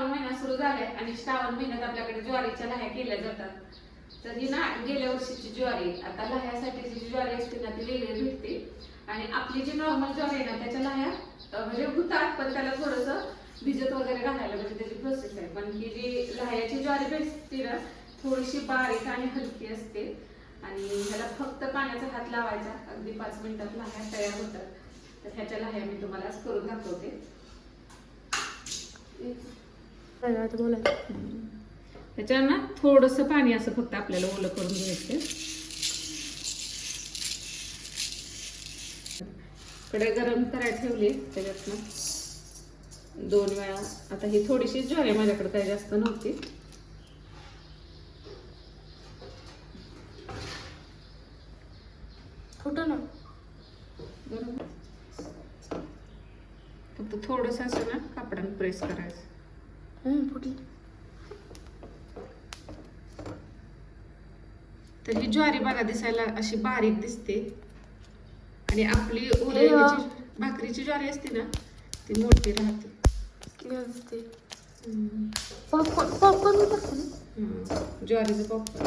महिना सुरू झालाय आणि श्रावण महिन्यात आपल्याकडे ज्वारीच्या लाह्या केल्या जातात. तर ही ना गेल्या वर्षीची ज्वारी, आता लाह्यासाठी जी ज्वारी असते ना ती वेगळी भेटते आणि आपली जी नॉर्मल ज्वारी आहे ना त्याच्या लाह्या म्हणजे होतात, पण त्याला थोडंसं भिजत वगैरे घालायला म्हणजे त्याची प्रोसेस आहे. पण ही जी लाह्याची ज्वारी भेटते ना थोडीशी बारीक आणि हलकी असते आणि ह्याला फक्त पाण्याचा हात लावायचा, अगदी 5 मिनिटात लाह्या तयार होतात. तर ह्याच्या लाह्या मी तुम्हाला करून दाखवते. त्याच्यावर ना थोडंसं पाणी असं फक्त आपल्याला ओलं करून घ्यायचं. कढई गरम करायला ठेवली, त्याच्यात ना 2 वेळा, आता ही थोडीशी ज्वारी माझ्याकडे काही जास्त नव्हती, फुटलं ना बरोबर, फक्त थोडंसं असं ना कापडाने प्रेस करायचं. फुटली. तर ही ज्वारी बघा दिसायला अशी बारीक दिसते आणि आपली उरलेली भाकरीची ज्वारी असते ना ती मोठी राहते. पॉपकॉर्न ज्वारीचं पॉपकॉर्न.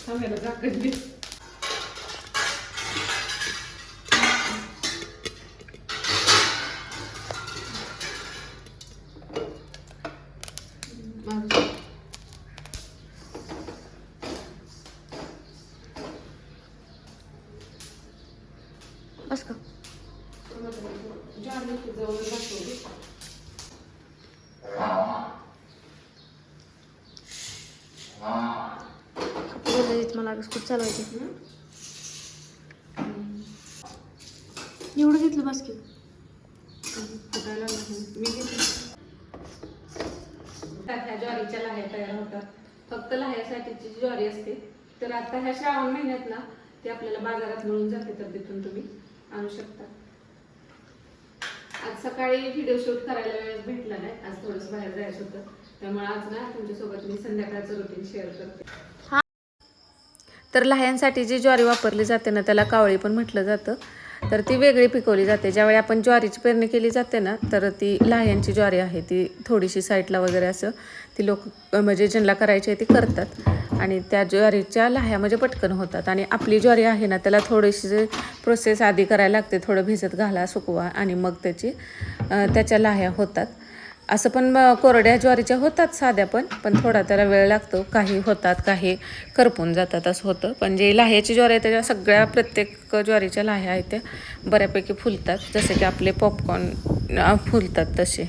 थांबायला झाकण दे. बस का ज्वारी जवळ दाखवली. मला खूप चालवायचं. एवढं घेतलं बस की मी घेतली. ह्या ज्वारीच्या लाह्या तयार होतात, फक्त लाह्यासाठीची ज्वारी असते. तर आता ह्या श्रावण महिन्यात ना ते आपल्याला बाजारात मिळून जाते, तर तिथून तुम्ही आणू शकता. आज सकाळी व्हिडिओ शूट करायला वेळ भेटला नाही, आज थोडंसं बाहेर जायचं होतं, त्यामुळे आज ना तुमच्यासोबत मी संध्याकाळचं रुटीन शेअर करते. तर लाह्यांसाठी जी ज्वारी वापरली जाते ना त्याला कावळी पण म्हटलं जातं. तर ती वेगळी पिकवली जाते. ज्यावेळी आपण ज्वारीची पेरणी केली जाते ना तर ती लाह्यांची ज्वारी आहे ती थोडीशी साईडला वगैरे असं ती लोक म्हणजे ज्यांना करायची आहे ती करतात आणि त्या ज्वारीच्या लाह्या म्हणजे पटकन होतात. आणि आपली ज्वारी आहे ना त्याला थोडीशी प्रोसेस आधी करायला लागते, थोडं भिजत घाला, सुकवा आणि मग त्याच्या लाह्या होतात. असं पण कोरड्या ज्वारीच्या होतात साध्या, पण थोडा त्याला वेळ लागतो. काही होतात, काही करपून जातात, असं होतं. पण जे लाह्याची ज्वारी आहे त्याच्या सगळ्या प्रत्येक ज्वारीच्या लाह्या आहेत त्या बऱ्यापैकी फुलतात, जसे की आपले पॉपकॉर्न फुलतात तसे.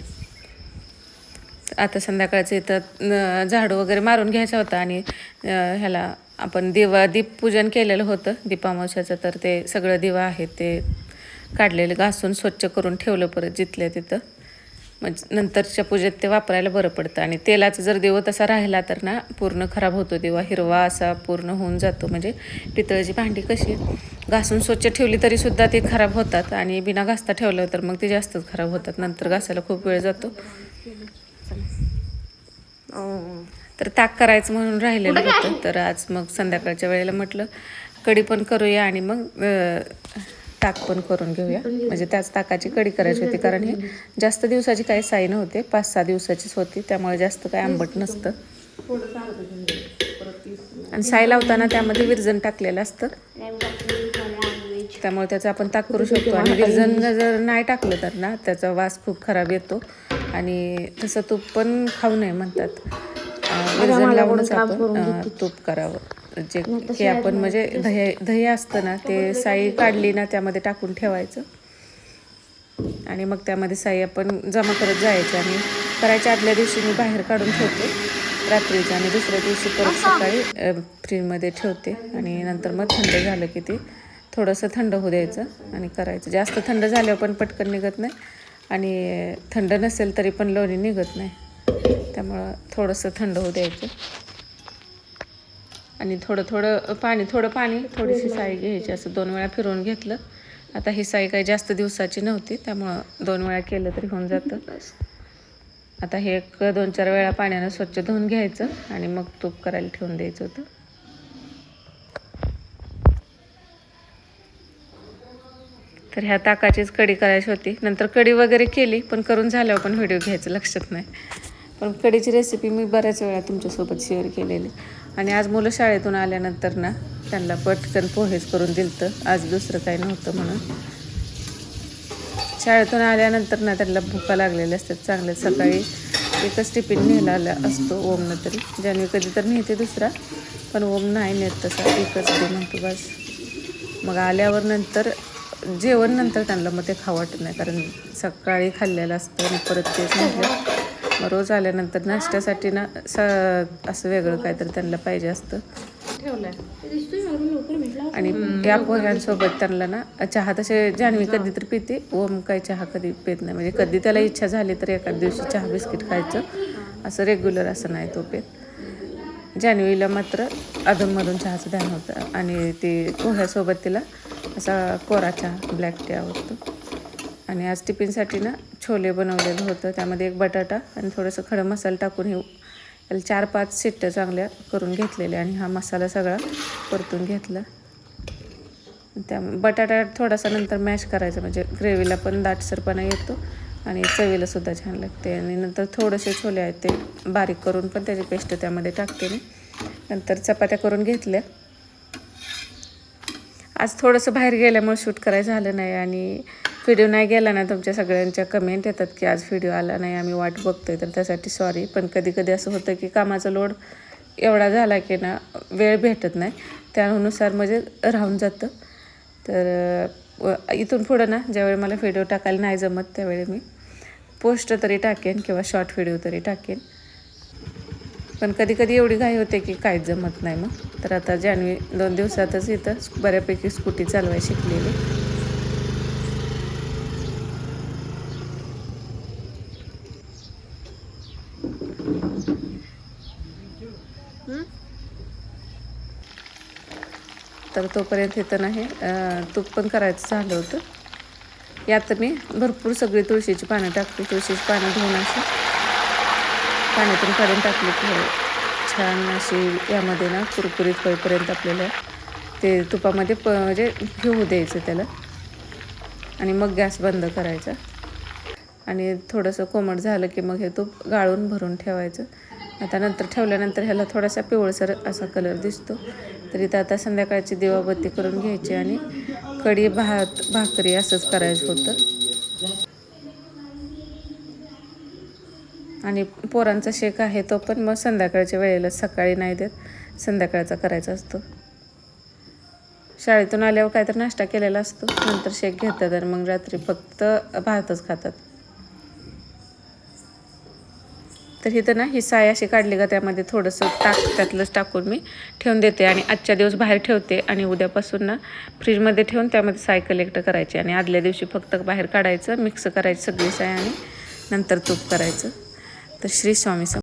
आता संध्याकाळचं इथं झाडू वगैरे मारून घ्यायचा होता आणि ह्याला आपण दीपपूजन केलेलं होतं दीपामावश्याचं, तर ते सगळं दिवा आहे ते काढलेलं घासून स्वच्छ करून ठेवलं परत जिथल्या तिथं, म्हणजे नंतरच्या पूजेत ते वापरायला बरं पडतं. आणि तेलाचा जर दिवा तसा राहिला तर ना पूर्ण खराब होतो दिवा, हिरवा असा पूर्ण होऊन जातो. म्हणजे पितळेची भांडी कशी घासून स्वच्छ ठेवली तरीसुद्धा ती खराब होतात आणि बिना घासता ठेवलं तर मग ते जास्तच खराब होतात, नंतर घासायला खूप वेळ जातो. तर ताक करायचं म्हणून राहिलेलं होतं, तर आज मग संध्याकाळच्या वेळेला म्हटलं कढी पण करूया आणि मग ताक पण करून घेऊया. म्हणजे त्याच ताकाची कढी करायची होती, कारण हे जास्त दिवसाची काही साई नव्हते, 5-6 दिवसाचीच होती, त्यामुळे जास्त काही आंबट नसतं. आणि साई लावताना त्यामध्ये विरजण टाकलेलं असतं, त्यामुळे त्याचं आपण ताक करू शकतो. आणि विरजण जर नाही टाकलं तर ना त्याचा वास खूप खराब येतो आणि तसं तूप पण खाऊ नये म्हणतात. विरजण लावूनच आपण तूप करावं. जे की आपण म्हणजे दही असतं ना ते साई काढली ना त्यामध्ये टाकून ठेवायचं आणि मग त्यामध्ये साई आपण जमा करत जायचं. आणि करायच्या आदल्या दिवशी मी बाहेर काढून ठेवते रात्रीचं आणि दुसऱ्या दिवशी परत सकाळी फ्रीजमध्ये ठेवते आणि नंतर मग थंड झालं की ते थोडंसं थंड होऊ द्यायचं आणि करायचं. जास्त थंड झाल्यावर पण पटकन निघत नाही आणि थंड नसेल तरी पण लोणी निघत नाही, त्यामुळं थोडंसं थंड होऊ द्यायचं. आणि थोडं पाणी थोडीशी साई घ्यायची, असं 2 वेळा फिरवून घेतलं. आता ही साई काही जास्त दिवसाची नव्हती त्यामुळं 2 वेळा केलं तरी होऊन जातं. आता हे 2-4 वेळा पाण्यानं स्वच्छ धुवून घ्यायचं आणि मग तूप करायला ठेवून द्यायचं होतं. तर ह्या ताकाचीच कढी करायची होती. नंतर कढी वगैरे केली, पण करून झाल्यावर पण व्हिडिओ घ्यायचं लक्षात नाही. पण कढीची रेसिपी मी बऱ्याच वेळा तुमच्यासोबत शेअर केलेली. आणि आज मुलं शाळेतून आल्यानंतर ना त्यांना पटकन पोहेच करून दिलतं. आज दुसरं काही नव्हतं म्हणून. शाळेतून आल्यानंतर ना त्यांना भुका लागलेल्या असतात चांगल्या. सकाळी एकच टिफिन नेला असतो ओमनं तरी. ज्याने कधी तर नेते दुसरा, पण ओम नाही नेत तसा, एकच दे म्हणतो बस. मग आल्यावर नंतर जेवण नंतर त्यांना मग ते खावं वाटत नाही, कारण सकाळी खाल्लेलं असतं आणि परत तेच म्हटलं. मग रोज आल्यानंतर नाश्त्यासाठी ना असं वेगळं काहीतरी त्यांना पाहिजे असतं. ठेवलंय आणि या पोह्यांसोबत त्यांना ना चहा, तसे जान्हवी कधी तर पिते, ओम काही चहा कधी पित नाही. म्हणजे कधी त्याला इच्छा झाली तर एखाद दिवशी चहा बिस्किट खायचं, असं रेग्युलर असं नाही तो पित. जान्हवीला मात्र अधूनमधून चहाचं ध्यान होतं आणि ती पोह्यासोबत तिला असा कोरा चहा ब्लॅक टी आवडतो. आणि आज टिफिनसाठी ना छोले बनवलेलं होतं. त्यामध्ये एक बटाटा आणि थोडंसं खडा मसाला टाकून हे त्याला 4-5 शिट्ट्या चांगल्या करून घेतलेल्या आणि हा मसाला सगळा परतून घेतला. त्या बटाटा थोडासा नंतर मॅश करायचा, म्हणजे ग्रेव्हीला पण दाटसरपणा येतो आणि चवीला सुद्धा छान लागते. आणि नंतर थोडेसे छोले आहेत ते बारीक करून पण त्याची पेस्ट त्यामध्ये टाकते मी. नंतर चपात्या करून घेतल्या. आज थोडंसं बाहेर गेल्यामुळे शूट करायचं झालं नाही आणि व्हिडिओ नाही गेला ना, तुमच्या सगळ्यांच्या कमेंट येतात की आज व्हिडिओ आला नाही, आम्ही वाट बघतोय, तर त्यासाठी सॉरी. पण कधी कधी असं होतं की कामाचा लोड एवढा झाला की ना वेळ भेटत नाही, त्यानुसार म्हणजे राहून जातं. तर इथून पुढं ना ज्यावेळी मला व्हिडिओ टाकायला नाही जमत त्यावेळी मी पोस्ट तरी टाकेन किंवा शॉर्ट व्हिडिओ तरी टाकेन. पण कधी कधी एवढी घाई होते की काहीच जमत नाही मग. तर आता जान्हवी 2 दिवसातच इथं बऱ्यापैकी स्कूटी चालवायला शिकलेली. तर तोपर्यंत इथं नाही तूप पण करायचं झालं होतं. यात मी भरपूर सगळी तुळशीची पानं टाकते. तुळशीची पानं धुवून अशी पाण्यातून काढून टाकली की छान अशी यामध्ये ना कुरकुरीत होईपर्यंत आपल्याला ते तुपामध्ये म्हणजे घेऊ द्यायचं त्याला आणि मग गॅस बंद करायचा. आणि थोडंसं कोमट झालं की मग हे तूप गाळून भरून ठेवायचं. आता नंतर ठेवल्यानंतर ह्याला थोडासा पिवळसर असा कलर दिसतो. तर इथं आता संध्याकाळची दिवाबत्ती करून घ्यायची आणि कढी भात भाकरी असंच करायचं होतं. आणि पोरांचा शेक आहे तो पण मग संध्याकाळच्या वेळेला, सकाळी नाही देत, संध्याकाळचा करायचा असतो. शाळेतून आल्यावर काहीतरी नाश्ता केलेला असतो, नंतर शेक घेतात आणि मग रात्री फक्त भातच खातात. तर इथं ना ही साय अशी काढली का त्यामध्ये थोडंसं त्यातलंच टाकून मी ठेवून देते आणि आजच्या दिवस बाहेर ठेवते आणि उद्यापासून ना फ्रीजमध्ये ठेवून त्यामध्ये साय कलेक्ट करायची आणि आदल्या दिवशी फक्त बाहेर काढायचं, मिक्स करायची सगळी साय आणि नंतर तूप करायचं. तर श्री स्वामी